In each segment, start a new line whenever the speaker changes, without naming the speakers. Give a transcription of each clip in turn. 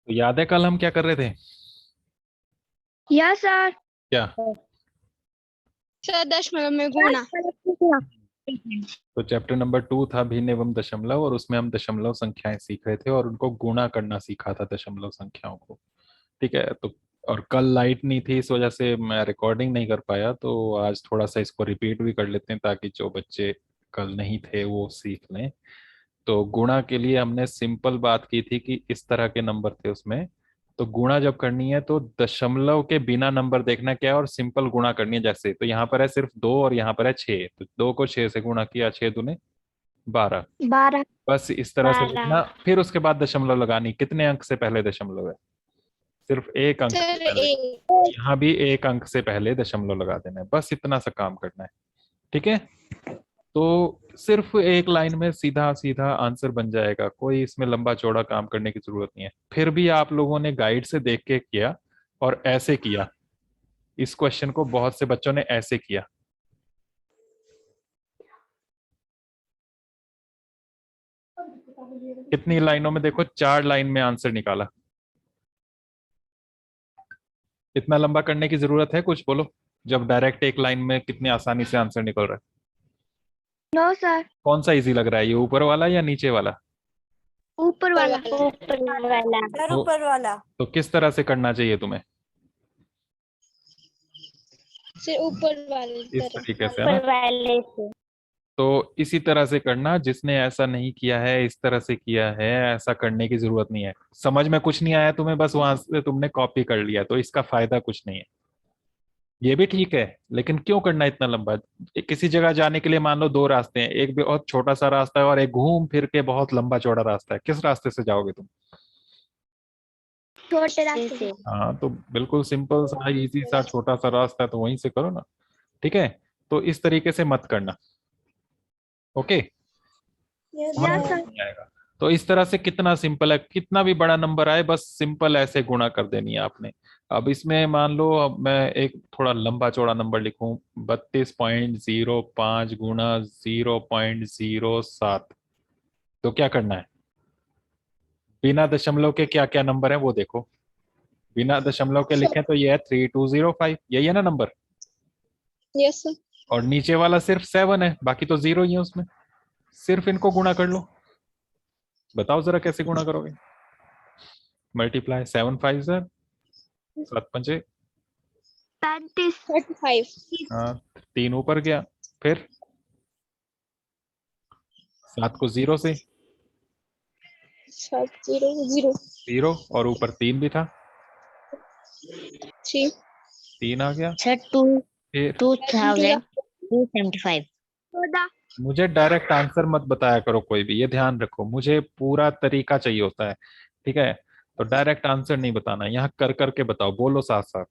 तो याद है कल हम क्या कर रहे थे?
Yes sir.
क्या?
सर दशमलव में गुणा।
तो चैप्टर नंबर 2 था भिन्न एवं दशमलव, और उसमें हम दशमलव संख्याएं सीख रहे थे और उनको गुणा करना सीखा था दशमलव संख्याओं को। ठीक है। तो और कल लाइट नहीं थी, इस वजह से मैं रिकॉर्डिंग नहीं कर पाया, तो आज थोड़ा सा इसको रिपीट भी कर लेते हैं ताकि जो बच्चे कल नहीं थे वो सीख लें। तो गुणा के लिए हमने सिंपल बात की थी कि इस तरह के नंबर थे उसमें। तो गुणा जब करनी है तो दशमलव के बिना नंबर देखना क्या है और सिंपल गुणा करनी है। जैसे तो यहाँ पर है सिर्फ 2 और यहाँ पर है 6, तो 2 को 6 से गुणा किया, 6 दूने 12।
12।
बस इस तरह से लिखना। फिर उसके बाद दशमलव लगानी। कितने अंक से पहले दशमलव है? सिर्फ एक अंक से
सर
पहले।
एक।
तो यहाँ भी एक अंक से पहले दशमलव लगा देना है। बस इतना सा काम करना है। ठीक है। तो सिर्फ एक लाइन में सीधा सीधा आंसर बन जाएगा, कोई इसमें लंबा चौड़ा काम करने की जरूरत नहीं है। फिर भी आप लोगों ने गाइड से देख के किया और ऐसे किया। इस क्वेश्चन को बहुत से बच्चों ने ऐसे किया। कितनी लाइनों में? देखो 4 लाइन में आंसर निकाला। इतना लंबा करने की जरूरत है कुछ? बोलो। जब डायरेक्ट एक लाइन में कितनी आसानी से आंसर निकल रहा है।
No sir.
कौन सा इजी लग रहा है, ये ऊपर वाला या नीचे वाला?
ऊपर वाला।
ऊपर वाला।
सर ऊपर वाला।
तो किस तरह से करना चाहिए तुम्हें?
सर ऊपर वाले
इस
तरफ।
तरीके से, है ना?
वाले से।
तो इसी तरह से करना। जिसने ऐसा नहीं किया है, इस तरह से किया है, ऐसा करने की जरूरत नहीं है। समझ में कुछ नहीं आया तुम्हें, बस वहां से तुमने कॉपी कर लिया, तो इसका फायदा कुछ नहीं है। ये भी ठीक है, लेकिन क्यों करना इतना लंबा? किसी जगह जाने के लिए मान लो 2 रास्ते हैं, एक बहुत छोटा सा रास्ता है और एक घूम फिर के बहुत लंबा चौड़ा रास्ता है। किस रास्ते से जाओगे तुम?
छोटे रास्ते से।
हाँ, तो बिल्कुल सिंपल सा इजी सा छोटा सा रास्ता है, तो वहीं से करो ना। ठीक है। तो इस तरीके से मत करना। ओके। समझ में
यस सर।
नहीं आएगा। तो इस तरह से कितना सिंपल है, कितना भी बड़ा नंबर आए बस सिंपल ऐसे गुणा कर देनी है आपने। अब इसमें मान लो, अब मैं एक थोड़ा लंबा चौड़ा नंबर लिखूं, 32.05 गुणा 0.07। तो क्या करना है? बिना दशमलव के क्या क्या नंबर है वो देखो। बिना दशमलव के लिखें तो ये है 3205, यही है ना नंबर?
Yes sir.
और नीचे वाला सिर्फ 7 है, बाकी तो 0 ही है उसमें। सिर्फ इनको गुणा कर लो। बताओ जरा कैसे गुणा करोगे? मल्टीप्लाई 7 5 सर 7 पंचे।
35।
35।
हाँ, 3 ऊपर गया। फिर 7 को 0 से।
7 0 0
0 और ऊपर 3 भी था,
3।
3 आ गया।
सर 2
फिर
2275।
14।
मुझे डायरेक्ट आंसर मत बताया करो कोई भी, ये ध्यान रखो, मुझे पूरा तरीका चाहिए होता है। ठीक है। तो डायरेक्ट आंसर नहीं बताना, यहाँ कर करके बताओ, बोलो साथ साथ।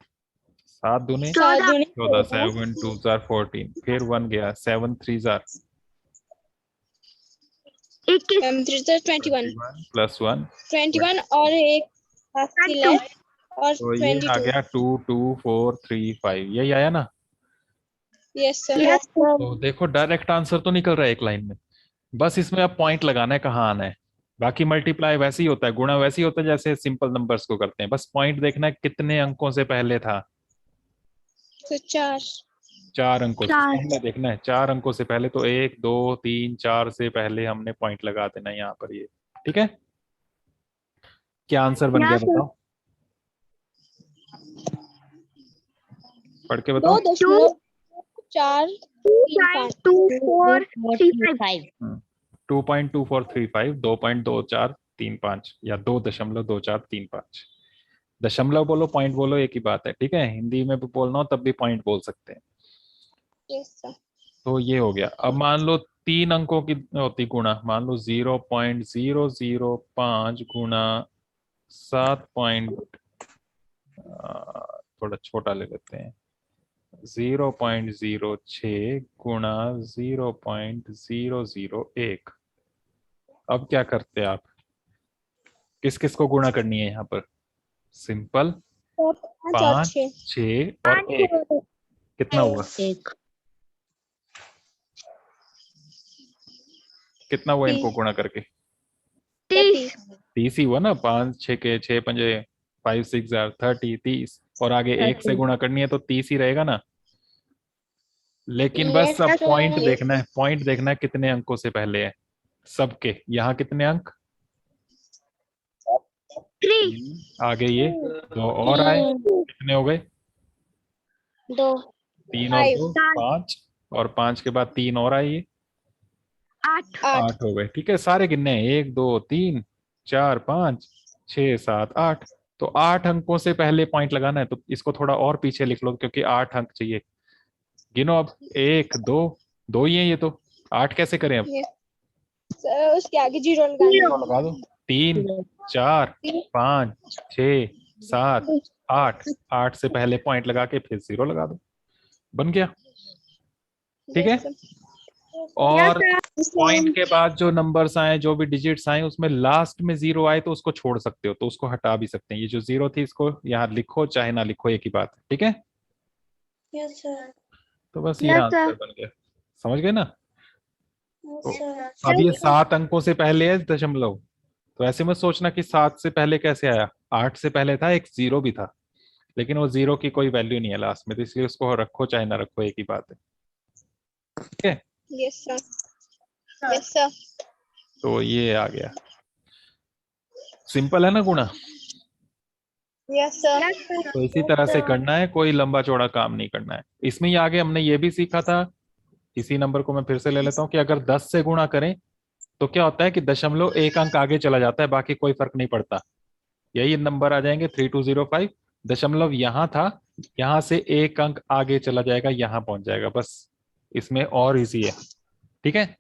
7 दूने
7 दूनी
14, 7 2 जार 14, फिर 1 गया, 7 3 जार
21।
21
प्लस 1।
21 और एक हाथ लेस और
तो ये आ
22।
गया 2 2 4 3 5, यही आया ना?
Yes sir.
Yes sir.
तो देखो डायरेक्ट आंसर तो निकल रहा है एक लाइन में। बस इसमें अब पॉइंट लगाना है कहाँ आना है। बाकी मल्टीप्लाई वैसे ही होता है, गुणा वैसे ही होता है जैसे सिंपल नंबर्स को करते हैं। बस पॉइंट देखना है कितने अंकों से पहले था।
तो 4।
4 अंकों से
4।
पहले देखना है। 4 अंकों से पहले, तो 1 2 3 4 से पहले हमने पॉइंट लगा देना है यहाँ पर ये। ठीक है। क्या आंसर बन गया
यस सर।
बताओ? पढ़ के
2
बताओ।
4 3 5।
2.2435।
2.2435, 2.2435 या 2.2435। दशमलव बोलो पॉइंट बोलो, एक ही बात है। ठीक है। हिंदी में भी बोलना हो तब भी पॉइंट बोल सकते हैं।
Yes sir.
तो ये हो गया। अब मान लो 3 अंकों की होती गुणा, मान लो 0.005 गुणा 7 थोड़ा छोटा ले लेते हैं, 0.06 गुणा 0.001। अब क्या करते हैं आप? किस किस को गुणा करनी है यहाँ पर? सिंपल
5 और
5
6।
6 और 1। कितना हुआ? कितना हुआ इनको गुणा करके?
30।
30 ही हुआ ना, 5 6 के 6 पंजे 5 6 30 30, और आगे 1 से गुणा करनी है तो 30 ही रहेगा ना। लेकिन बस
Yes,
सब
sir.
पॉइंट देखना है, पॉइंट देखना है कितने अंकों से पहले है सबके। यहाँ कितने अंक,
3
आगे ये 2 और आए, कितने हो गए,
2
3 और 2
5
5, और 5 के बाद 3 और आए, ये
8
8
8 हो गए। ठीक है, सारे गिनने हैं, 1 2 3 4 5 6 7 8। तो 8 अंकों से पहले पॉइंट लगाना है, तो इसको थोड़ा और पीछे लिख लो क्योंकि 8 अंक चाहिए। गिनो अब, 1 2 2 ही है ये तो, 8 कैसे करें अब,
सर उसके आगे 0 लगाना
0 लगा दो। 3 4 5 6 7 8, 8 से पहले पॉइंट लगा के फिर 0 लगा दो, बन गया। ठीक है, और पॉइंट के बाद जो नंबर्स आए, जो भी डिजिट्स आए, उसमें लास्ट में 0 आए तो उसको छोड़ सकते हो, तो उसको हटा भी सकते हैं। ये जो 0 थी इसको यहाँ लिखो चाहे ना लिखो, एक ही बात है। ठीक है,
यस सर
तो बस ये
Yes,
आंसर
sir.
बन गया, समझ गए ना। तो
यस
अब ये 7 अंकों से पहले है दशमलव, तो ऐसे मत सोचना कि 7 से पहले कैसे आया, 8 से पहले था, एक 0 भी था, लेकिन वो 0 की कोई वैल्यू नहीं है लास्ट में, तो इसलिए उसको रखो चाहे ना रखो, एक ही बात है। ठीक है,
यस सर यस सर
तो ये आ गया, सिंपल है ना गुणा।
यस सर
तो इसी तरह से करना है, कोई लंबा चौड़ा काम नहीं करना है। इसमें ही आगे हमने ये भी सीखा था, इसी नंबर को मैं फिर से ले लेता हूँ, कि अगर 10 से गुणा करें तो क्या होता है कि दशमलव एक अंक आगे चला जाता है, बाकी कोई फर्क नहीं पड़ता। यही नंबर आ जाएंगे 3205, दशमलव यहाँ था, यहाँ से एक अंक आगे चला जाएगा, यहाँ पहुंच जाएगा, बस इसमें और इजी है। ठीक है,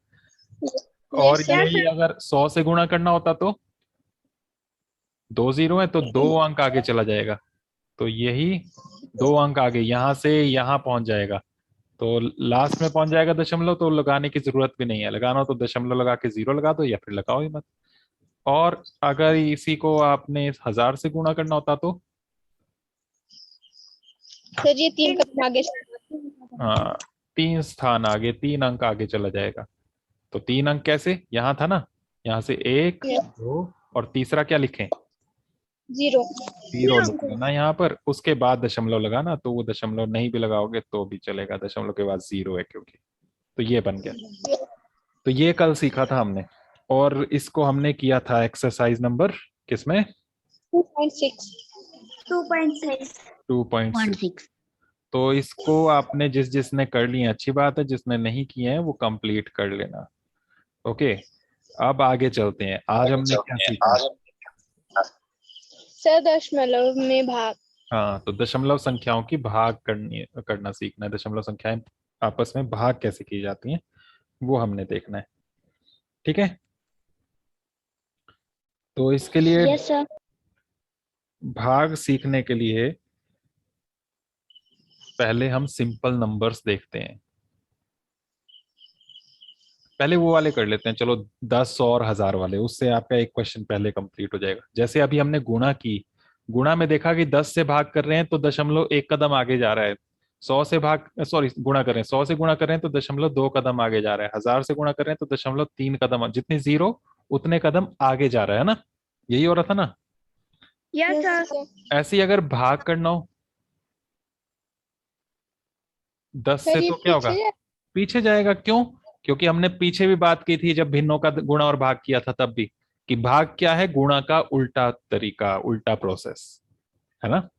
और
यस सर
यही अगर 100 से गुणा करना होता तो 2 0 है तो 2 अंक आगे चला जाएगा, तो यही 2 अंक आगे यहाँ से यहाँ पहुंच जाएगा, तो लास्ट में पहुंच जाएगा दशमलव, तो लगाने की जरूरत भी नहीं है, लगाना हो तो दशमलव लगा के 0 लगा दो या फिर लगाओ ही मत। और अगर इसी को आपने 1000 से गुणा करना होता तो
सर ये 3 कदम आगे
हाँ, 3 स्थान आगे, 3 अंक आगे चला जाएगा। तो 3 अंक कैसे, यहाँ था ना, यहाँ से 1 2 और तीसरा क्या लिखें,
0
0 लिख लेना यहाँ पर, उसके बाद दशमलव लगाना, तो वो दशमलव नहीं भी लगाओगे तो भी चलेगा, दशमलव के बाद 0 है क्योंकि। तो ये बन गया, तो ये कल सीखा था हमने, और इसको हमने किया था एक्सरसाइज नंबर किसमें,
2.6
2.6। तो इसको आपने जिसने कर लिए अच्छी बात है, जिसने नहीं किए हैं वो कंप्लीट कर लेना। ओके, अब आगे चलते हैं, आज हमने क्या सीखा।
सर दशमलव में भाग
हाँ, तो दशमलव संख्याओं की भाग करना सीखना है, दशमलव संख्याएं आपस में भाग कैसे की जाती हैं वो हमने देखना है। ठीक है, तो इसके लिए
यस सर
भाग सीखने के लिए पहले हम सिंपल नंबर्स देखते हैं, पहले वो वाले कर लेते हैं, चलो 10 और 1000 वाले, उससे आपका एक क्वेश्चन पहले कंप्लीट हो जाएगा। जैसे अभी हमने गुणा की, गुणा में देखा कि 10 से भाग कर रहे हैं तो दशमलव एक कदम आगे जा रहा है, 100 से भाग सॉरी गुणा कर रहे हैं, 100 से गुणा कर रहे हैं तो दशमलव 2 कदम आगे जा रहा है, 1000 से गुणा कर रहे हैं तो दशमलव 3 कदम, जितने 0 उतने कदम आगे जा रहा है ना, यही हो रहा था ना।
Yes, sir.
ऐसे ही अगर भाग करना हो 10 से
सर ये
तो क्या होगा, पीछे जाएगा, क्यों, क्योंकि हमने पीछे भी बात की थी जब भिन्नों का गुणा और भाग किया था तब भी, कि भाग क्या है, गुणा का उल्टा तरीका, उल्टा प्रोसेस है ना।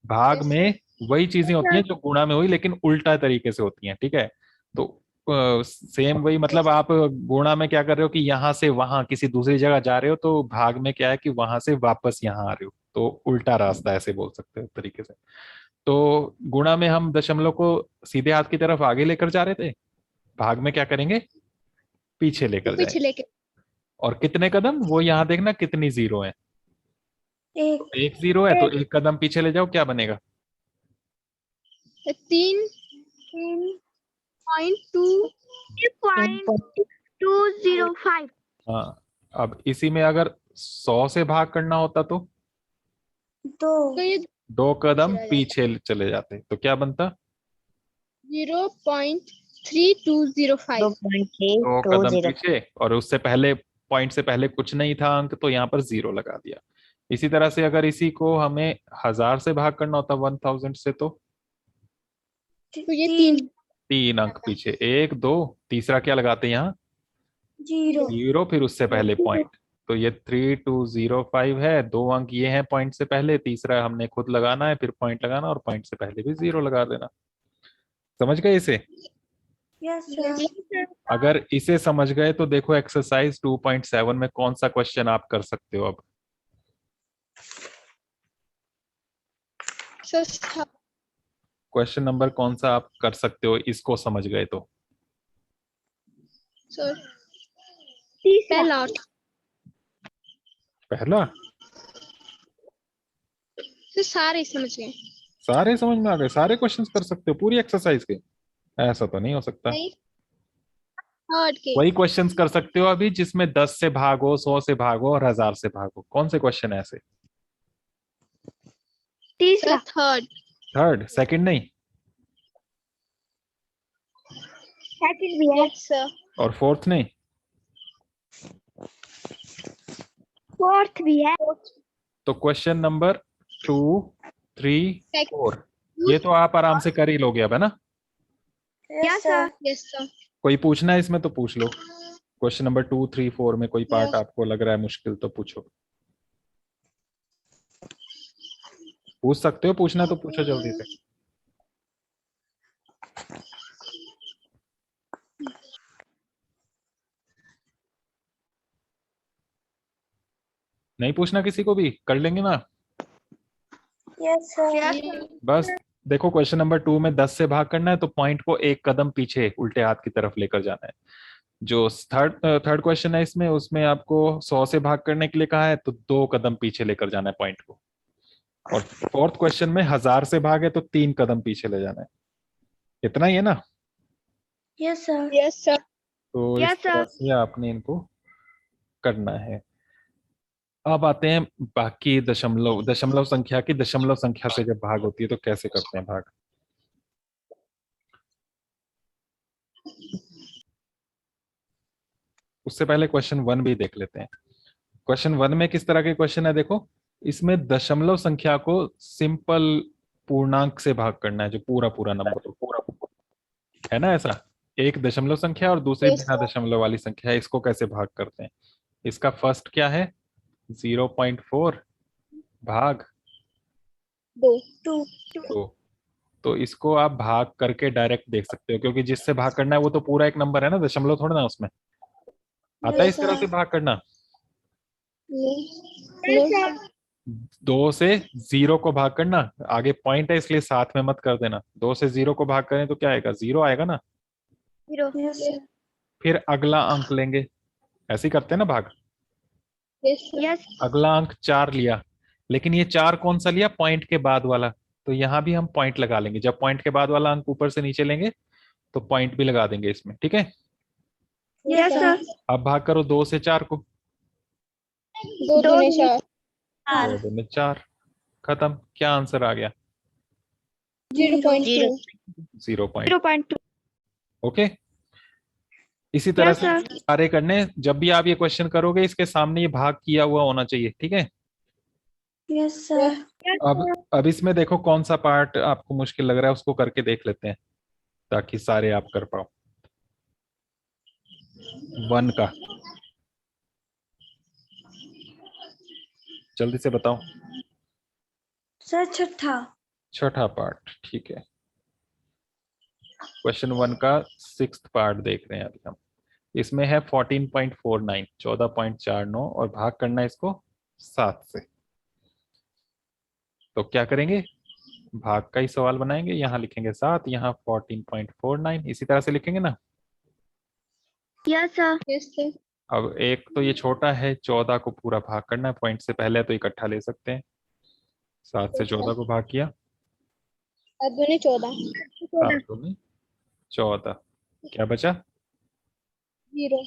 भाग में वही चीजें होती हैं जो गुणा में हुई, लेकिन उल्टा तरीके से होती हैं। ठीक है, तो सेम वही, मतलब आप गुणा में क्या कर रहे हो कि यहां से वहां किसी दूसरी जगह जा रहे हो, तो भाग में क्या है कि वहां से वापस यहाँ आ रहे हो, तो उल्टा रास्ता ऐसे बोल सकते हो तरीके से। तो गुणा में हम दशमलव को सीधे हाथ की तरफ आगे लेकर जा रहे थे, भाग में क्या करेंगे, पीछे लेकर
पीछे
जाएंगे।
लेके
और कितने कदम, वो यहाँ देखना कितनी 0 है,
एक
तो 1 0 है तो 1 कदम पीछे ले जाओ, क्या बनेगा,
3.2
3.205.
हाँ। अब इसी में अगर 100 से भाग करना होता तो
तो ये
2 कदम पीछे चले जाते, तो क्या बनता,
0.3205
2 कदम पीछे, और उससे पहले पॉइंट से पहले कुछ नहीं था अंक, तो यहाँ पर 0 लगा दिया। इसी तरह से अगर इसी को हमें 1000 से भाग करना होता 1000 से, तो
तो ये 3
3 अंक पीछे, 1 2, तीसरा क्या लगाते हैं यहाँ?
0
0, फिर उससे पहले पॉइंट। तो ये 3205 है, 2 अंक ये हैं पॉइंट से पहले, तीसरा हमने खुद लगाना है, फिर पॉइंट लगाना और पॉइंट से पहले भी 0 लगा देना। समझ गए इसे?
Yes sir.
अगर इसे समझ गए तो देखो एक्सरसाइज 2.7 में कौन सा क्वेश्चन आप कर सकते हो अब। क्वेश्चन नंबर कौन सा आप कर सकते हो इसको समझ गए तो?
सर
तीसरा।
पहला
सारे समझ गए।
सारे समझ में आ गए, सारे क्वेश्चंस कर सकते हो पूरी एक्सरसाइज के? ऐसा तो नहीं हो सकता।
नहीं, थर्ड के।
वही क्वेश्चंस कर सकते हो अभी जिसमें 10 से भागो, 100 से भागो और 1000 से भागो। कौन से क्वेश्चन है ऐसे?
तीसरा।
थर्ड।
थर्ड, सेकंड नहीं?
सेकंड भी है।
सर।
और फोर्थ नहीं?
फोर्थ भी है।
तो क्वेश्चन नंबर 2 3 4 ये तो आप आराम से कर ही लोगे अब, है ना?
Yes sir.
Yes sir.
कोई पूछना है इसमें तो पूछ लो। क्वेश्चन नंबर 2 3 4 में कोई पार्ट आपको लग रहा है मुश्किल तो पूछो। पूछ सकते हो, पूछना है तो पूछो जल्दी से। नहीं पूछना किसी को भी, कर लेंगे ना?
Yes sir.
बस देखो क्वेश्चन नंबर 2 में 10 से भाग करना है तो पॉइंट को एक कदम पीछे उल्टे हाथ की तरफ लेकर जाना है। जो थर्ड क्वेश्चन है इसमें, उसमें आपको 100 से भाग करने के लिए कहा है तो 2 कदम पीछे लेकर जाना है पॉइंट को। और फोर्थ क्वेश्चन में 1000 से भागे तो 3 कदम पीछे ले जाना है। इतना ही है ना?
Yes sir. Yes sir.
तो इस
Yes, sir.
तरह से आपने इनको करना है। अब आते हैं बाकी दशमलव, दशमलव संख्या की दशमलव संख्या से जब भाग होती है तो कैसे करते हैं भाग। उससे पहले क्वेश्चन 1 भी देख लेते हैं। क्वेश्चन 1 में किस तरह के क्वेश्चन है देखो। इसमें दशमलव संख्या को सिंपल पूर्णांक से भाग करना है, जो पूरा पूरा नंबर है ना। ऐसा एक दशमलव संख्या और दूसरी बिना दशमलव वाली संख्या है, इसको कैसे भाग करते हैं। इसका फर्स्ट क्या है? 0.4 भाग
2
2। तो इसको आप भाग करके डायरेक्ट देख सकते हो, क्योंकि जिससे भाग करना है वो तो पूरा एक नंबर है ना, दशमलव थोड़ा ना उसमें आता है इस तरह से भाग करना। 2 से 0 को भाग करना, आगे पॉइंट है इसलिए साथ में मत कर देना। 2 से 0 को भाग करें तो क्या आएगा? 0 आएगा ना।
0.
फिर अगला अंक लेंगे, ऐसे ही करते हैं ना भाग।
Yes.
अगला अंक 4 लिया, लेकिन ये 4 कौन सा लिया? पॉइंट के बाद वाला। तो यहां भी हम पॉइंट लगा लेंगे, जब पॉइंट के बाद वाला अंक ऊपर से नीचे लेंगे तो पॉइंट भी लगा देंगे इसमें, ठीक है।
Yes, sir.
अब भाग करो 2 से 4 को।
2 दूने 4।
2 दूने 4, खत्म। क्या आंसर आ गया?
0.2।
0.2। ओके। इसी तरह
Yes,
से
sir.
सारे करने। जब भी आप ये क्वेश्चन करोगे इसके सामने ये भाग किया हुआ होना चाहिए, ठीक है।
Yes sir.
अब इसमें देखो कौन सा पार्ट आपको मुश्किल लग रहा है, उसको करके देख लेते हैं ताकि सारे आप कर पाओ। 1 का जल्दी से बताओ।
सर छठा
पार्ट, ठीक है। क्वेश्चन 1 का 6th पार्ट देख रहे हैं अभी हम। इसमें है 14.49, 14.49 और भाग करना है इसको 7 से। तो क्या करेंगे? भाग का ही सवाल बनाएंगे, यहाँ लिखेंगे 7, यहाँ 14.49, इसी तरह से लिखेंगे ना।
Yes, sir.
Yes sir.
अब एक तो ये छोटा है, 14 को पूरा भाग करना है, पॉइंट से पहले तो इकट्ठा ले सकते हैं। 7 से 14 को भाग किया,
7 दूने 14।
7 दूनी 14, क्या बचा?
0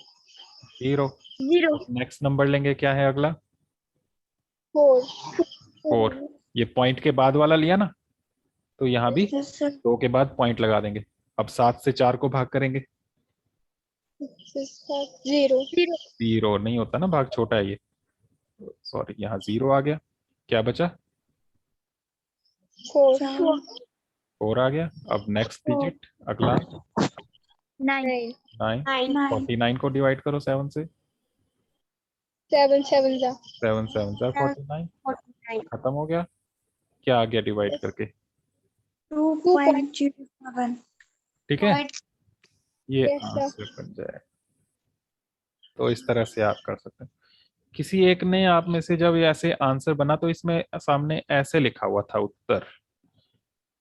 0।
0.
नेक्स्ट नंबर लेंगे, क्या है अगला?
4
4। ये पॉइंट के बाद वाला लिया ना, तो यहाँ भी
यस सर।
2 के बाद पॉइंट लगा देंगे। अब 7 से 4 को भाग करेंगे,
जीरो।
जीरो नहीं होता ना, भाग छोटा है ये, सॉरी यहाँ जीरो आ गया। क्या बचा?
फोर।
4 आ गया। अब नेक्स्ट डिजिट अगला
9
9।
9।
49 को डिवाइड करो 7 से।
7 7 जा
7 7 जा 49,
49।
खत्म हो गया। क्या आ गया डिवाइड करके?
2.07।
ठीक है, ये
Yes, sir.
आंसर बन जाए। तो इस तरह से आप कर सकते हैं। किसी एक ने आप में से जब ये ऐसे आंसर बना तो इसमें सामने ऐसे लिखा हुआ था उत्तर,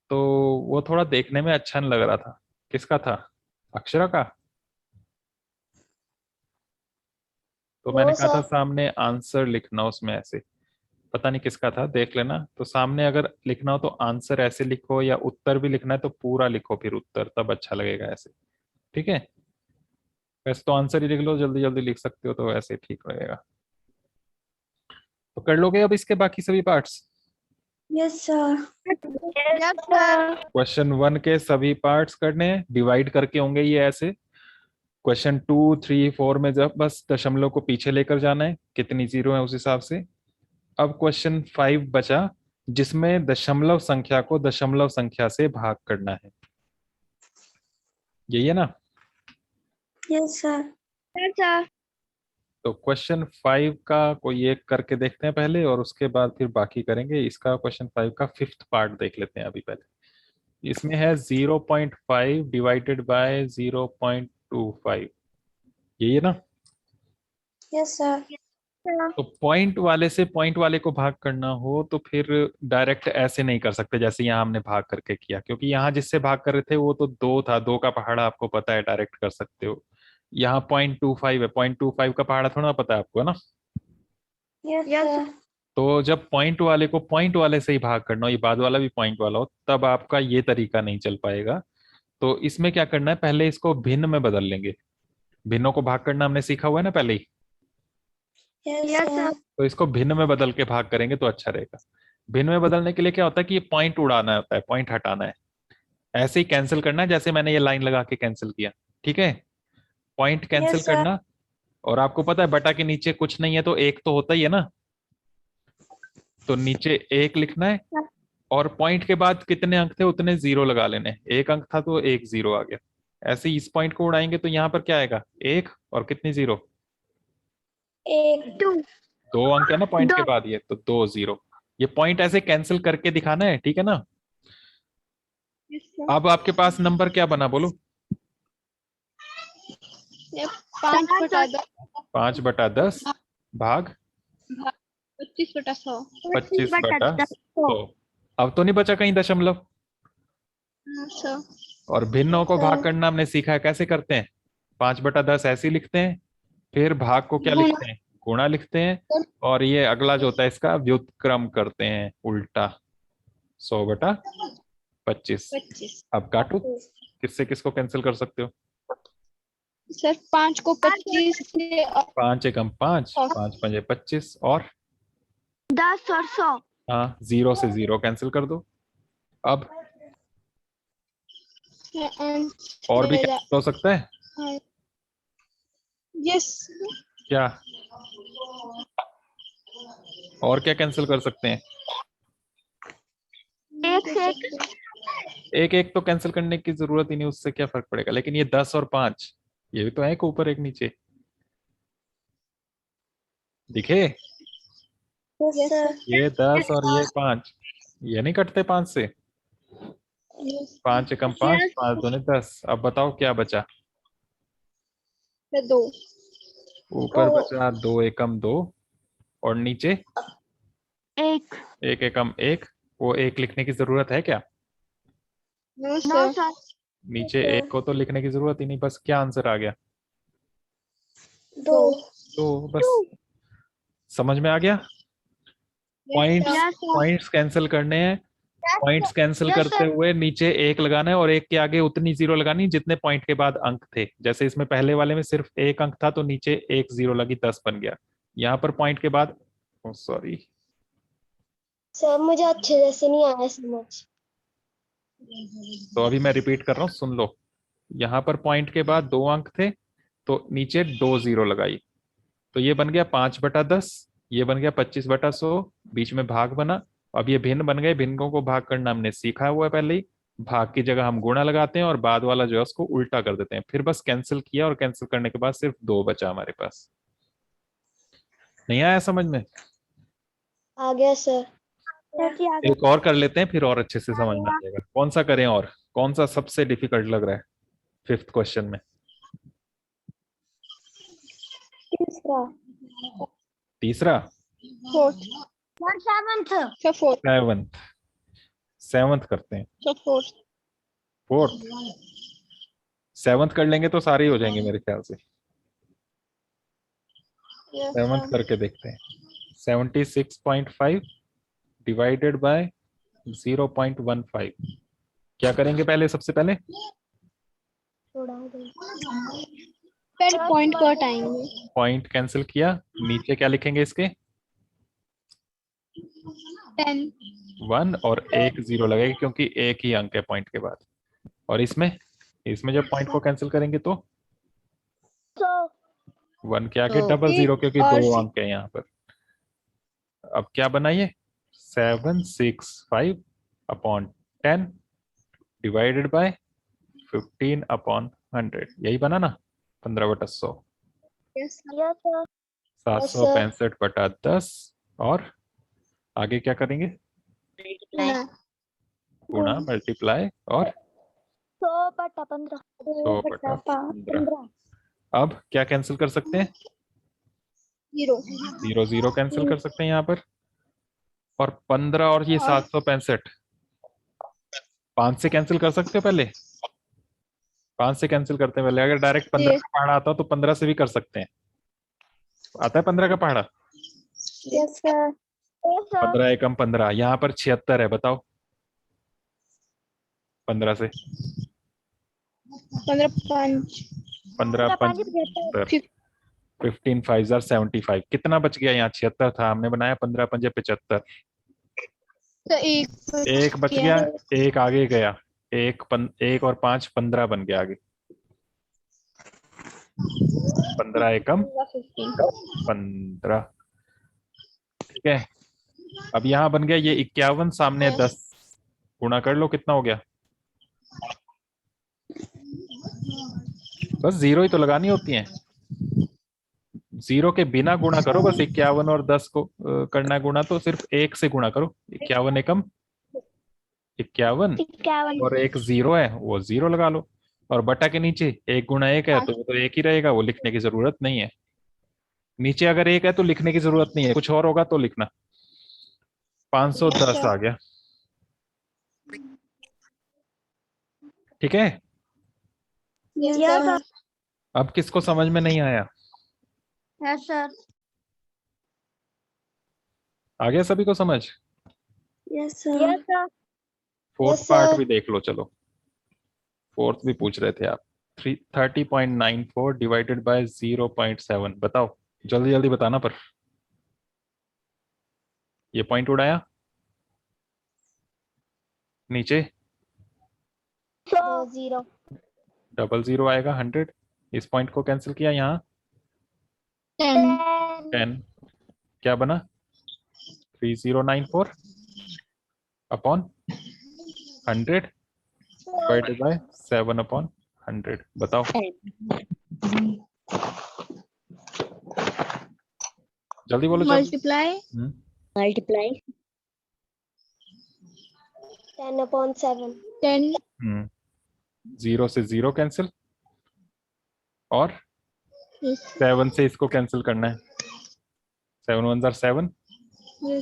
तो वो थोड़ा देखने में अच्छा नहीं लग रहा था। किसका था? अक्षरा का। तो मैंने कहा था सामने आंसर लिखना उसमें ऐसे, पता नहीं किसका था, देख लेना। तो सामने अगर लिखना हो तो आंसर ऐसे लिखो, या उत्तर भी लिखना है तो पूरा लिखो फिर उत्तर, तब अच्छा लगेगा ऐसे। ठीक है, वैसे तो आंसर ही लिख लो, जल्दी जल्दी लिख सकते हो तो ऐसे ठीक रहेगा। तो कर लोगे अब इसके बाकी सभी पार्ट्स?
Yes sir.
क्वेश्चन 1 के सभी पार्ट्स करने हैं, डिवाइड करके होंगे ये ऐसे। क्वेश्चन 2 3 4 में जब बस दशमलव को पीछे लेकर जाना है, कितनी जीरो है उस हिसाब से। अब क्वेश्चन 5 बचा, जिसमें दशमलव संख्या को दशमलव संख्या से भाग करना है। यही है ना?
Yes sir.
तो क्वेश्चन 5 का कोई एक करके देखते हैं पहले, और उसके बाद फिर बाकी करेंगे। इसका क्वेश्चन 5 का 5th पार्ट देख लेते हैं अभी पहले। इसमें है 0.5 डिवाइडेड बाय 0.25, यही है ना?
Yes sir.
तो पॉइंट वाले से पॉइंट वाले को भाग करना हो तो फिर डायरेक्ट ऐसे नहीं कर सकते जैसे यहाँ हमने भाग करके किया, क्योंकि यहाँ जिससे भाग कर रहे थे वो तो 2 था, 2 का पहाड़ा आपको पता है, डायरेक्ट कर सकते हो। यहाँ 0.25 है, 0.25 का पहाड़ा थोड़ा पता है आपको, है ना?
Yes sir.
तो जब पॉइंट वाले को पॉइंट वाले से ही भाग करना हो, ये बाद वाला भी पॉइंट वाला हो, तब आपका ये तरीका नहीं चल पाएगा। तो इसमें क्या करना है, पहले इसको भिन्न में बदल लेंगे। भिन्नों को भाग करना हमने सीखा हुआ है ना पहले ही।
Yes sir.
तो इसको भिन्न में बदल के भाग करेंगे तो अच्छा रहेगा। भिन्न में बदलने के लिए क्या होता है कि ये पॉइंट उड़ाना होता है, पॉइंट हटाना है। ऐसे ही कैंसिल करना है जैसे मैंने ये लाइन लगा के कैंसिल किया। ठीक है, पॉइंट कैंसिल
यस सर।
करना। और आपको पता है बटा के नीचे कुछ नहीं है तो एक तो होता ही है ना, तो नीचे एक लिखना है। और पॉइंट के बाद कितने अंक थे उतने जीरो लगा लेने, एक अंक था तो एक जीरो आ गया। ऐसे ही इस पॉइंट को उड़ाएंगे तो यहाँ पर क्या आएगा, एक और कितनी जीरो,
एक।
2 अंक है ना पॉइंट के बाद, ये तो 2 जीरो। ये पॉइंट ऐसे कैंसिल करके दिखाना है, ठीक है ना? अब आपके पास नंबर क्या बना बोलो?
5/10।
5/10 भाग
25/100।
25/100। अब तो नहीं बचा कहीं दशमलव।
सर।
और भिन्नों को भाग करना हमने सीखा है, कैसे करते हैं? 5/10 ऐसे ही लिखते हैं, फिर भाग को क्या लिखते हैं, गुणा लिखते हैं। और ये अगला जो होता है इसका व्युत्क्रम करते हैं उल्टा, 100/25।
25।
अब काटो, किससे किसको कैंसिल कर सकते हो?
सर 5 को 25 से
5 एकम 5, 5 पंजे 25, और
10 और 100।
हाँ, 0 से 0 कैंसिल कर दो। अब और भी कैंसिल हो सकता है।
यस।
क्या और क्या कैंसिल कर सकते हैं?
एक से एक।
एक तो कैंसिल करने की जरूरत ही नहीं, उससे क्या फर्क पड़ेगा। लेकिन ये 10 और 5, ये भी तो है, एक ऊपर एक नीचे, दिखे?
Yes sir.
ये 10 और ये 5, ये नहीं कटते 5 से। 5 एकम 5, 5 दूनी 10। अब बताओ क्या बचा?
2।
ऊपर बचा 2 एकम 2, और नीचे
एक।
1 एकम 1। वो एक लिखने की जरूरत है क्या?
No
9
sir.
नीचे एक को तो लिखने की जरूरत ही नहीं, बस क्या आंसर आ गया?
2।
तो बस समझ में आ गया। पॉइंट्स कैंसिल करने हैं। पॉइंट्स कैंसिल करते हुए नीचे एक लगाना है, और एक के आगे उतनी जीरो लगानी जितने पॉइंट के बाद अंक थे। जैसे इसमें पहले वाले में सिर्फ एक अंक था तो नीचे एक जीरो लगी, 10 बन गया। यहाँ पर पॉइंट के बाद, सॉरी
सर मुझे अच्छे जैसे नहीं आया समझ।
तो अभी मैं रिपीट कर रहा हूँ, सुन लो। यहाँ पर पॉइंट के बाद 2 अंक थे, तो नीचे 2 जीरो लगाई, तो ये बन गया 5/10, ये बन गया 25/100, बीच में भाग बना। अब ये भिन्न बन गए, भिन्नों को भाग करना हमने सीखा हुआ है पहले ही। भाग की जगह हम गुणा लगाते हैं और बाद वाला जो है उसको उल्टा कर देते हैं, फिर बस कैंसिल किया और कैंसिल करने के बाद सिर्फ 2 बचा हमारे पास। नहीं आया समझ में?
आ गया सर।
एक और कर लेते हैं, फिर और अच्छे से समझ में आ जाएगा। कौन सा करें और कौन सा सबसे डिफिकल्ट लग रहा है 5th क्वेश्चन में?
तीसरा।
तीसरा?
फोर्थ। Sir fourth.
7th करते हैं।
Sir fourth.
4th? 7th कर लेंगे तो सारे ही हो जाएंगे मेरे ख्याल से। 7th करके देखते हैं। 76.5 डिवाइडेड बाय 0.15। क्या करेंगे पहले? सबसे पहले
फिर पॉइंट को हटाएंगे।
पॉइंट कैंसिल किया, नीचे क्या लिखेंगे इसके?
10।
1 और 1 0 लगेगा क्योंकि एक ही अंक है पॉइंट के बाद। और इसमें जब पॉइंट को कैंसिल करेंगे तो 1 के आगे डबल 0 क्योंकि 2 अंक है यहाँ पर। अब क्या बना ये? 765/10 डिवाइडेड बाय 15/100, यही बना ना? 15/100। 765/10 और आगे क्या करेंगे? गुणा, मल्टीप्लाई और
100/15।
100/15। अब क्या कैंसिल कर सकते हैं?
0
0 0 कैंसिल कर सकते हैं यहाँ पर। और 15 और ये 765 5 से कैंसिल कर सकते हो पहले? 5 से कैंसिल करते हैं पहले। अगर डायरेक्ट 15 का पहाड़ा आता हो तो 15 से भी कर सकते हैं। आता है 15 का पहाड़ा?
Yes sir.
15 एकम 15, यहाँ पर 76 है, बताओ 15 से।
15 5
15 5 15 5 75। कितना बच गया? यहाँ 76 था, हमने बनाया 15 5 75।
तो
एक बच गया, एक आगे गया। एक और 5 15 बन गया आगे। 15 एकम 15। ठीक है, अब यहाँ बन गया ये 51, सामने 10 गुणा कर लो, कितना हो गया? बस 0 ही तो लगानी होती है, 0 के बिना गुणा करो। बस 51 और 10 को करना है गुणा, तो सिर्फ 1 से गुणा करो। 51 एकम 51 और एक 0 है, वो 0 लगा लो। और बटा के नीचे 1 गुणा 1 है तो वो तो 1 ही रहेगा, वो लिखने की जरूरत नहीं है। नीचे अगर 1 है तो लिखने की जरूरत नहीं है, कुछ और होगा तो लिखना। 510 आ गया। ठीक है,
यस
अब किसको समझ में नहीं आया?
सर।
आ गया सभी को समझ?
Yes sir.
4th
Yes,
part
sir.
भी देख लो चलो। 4th भी पूछ रहे थे आप। 30.94 डिवाइडेड बाय 0.7, बताओ जल्दी जल्दी बताना। पर ये पॉइंट उड़ाया नीचे,
0
डबल 0 आएगा 100। इस पॉइंट को कैंसिल किया, यहाँ 10 क्या बना? 3094 अपॉन 100 डिवाइडेड बाय 7/100, बताओ। जल्दी बोलो।
मल्टीप्लाई 10/7 10
0 से 0 कैंसिल और 7 से इसको कैंसिल करना है। 7 1 7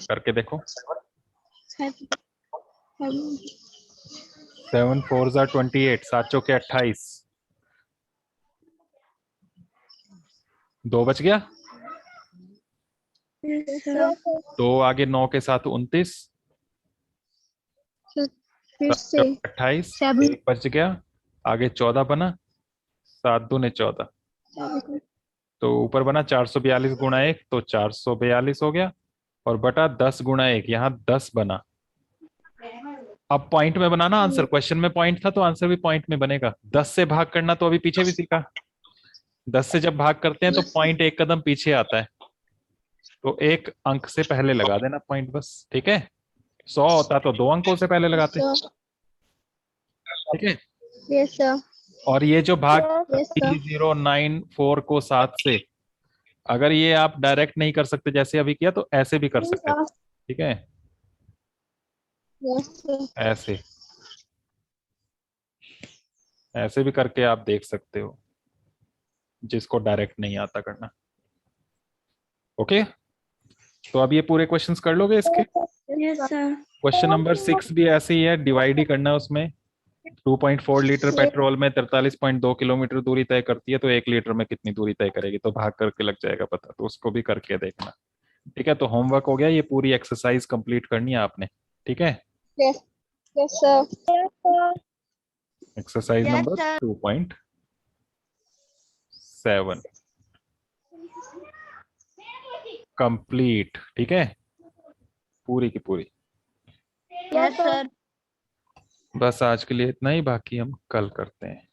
करके देखो। 7 4 28, 7 चौके 28, 2 बच गया। 2 आगे 9 के साथ 29,
फिर से
28, 1 बच गया, आगे 14 बना, 7 दूने 14, तो ऊपर बना 442 गुणा 1, तो 442 हो गया। और बटा 10 गुणा 1, यहाँ 10 बना। अब पॉइंट में बनाना आंसर, क्वेश्चन में पॉइंट था तो आंसर भी पॉइंट में बनेगा। 10 से भाग करना तो अभी पीछे भी सीखा। 10 से जब भाग करते हैं तो पॉइंट एक कदम पीछे आता है, तो एक अंक से पहले लगा देना पॉइंट बस, ठीक है। 100 होता तो 2 अंकों से पहले लगाते,
सर
ठीक है।
यस सर
और ये जो भाग
यस सर
3094 को 7 से, अगर ये आप डायरेक्ट नहीं कर सकते जैसे अभी किया, तो ऐसे भी कर सकते थे, ठीक है,
यस सर
ऐसे ऐसे भी करके आप देख सकते हो, जिसको डायरेक्ट नहीं आता करना। ओके, तो अब ये पूरे क्वेश्चंस कर लोगे इसके।
यस सर
क्वेश्चन नंबर 6 भी ऐसे ही है, डिवाइड ही करना है उसमें। 2.4 लीटर पेट्रोल में 43.2 किलोमीटर दूरी तय करती है, तो 1 लीटर में कितनी दूरी तय करेगी, तो भाग करके लग जाएगा पता, तो उसको भी करके देखना, ठीक है। तो होमवर्क हो गया, ये पूरी एक्सरसाइज कंप्लीट करनी है आपने, ठीक है।
Yes yes sir
exercise
Yes,
number
sir.
2.7 complete, ठीक है, पूरी की पूरी।
Yes, sir.
बस आज के लिए इतना ही, बाकी हम कल करते हैं।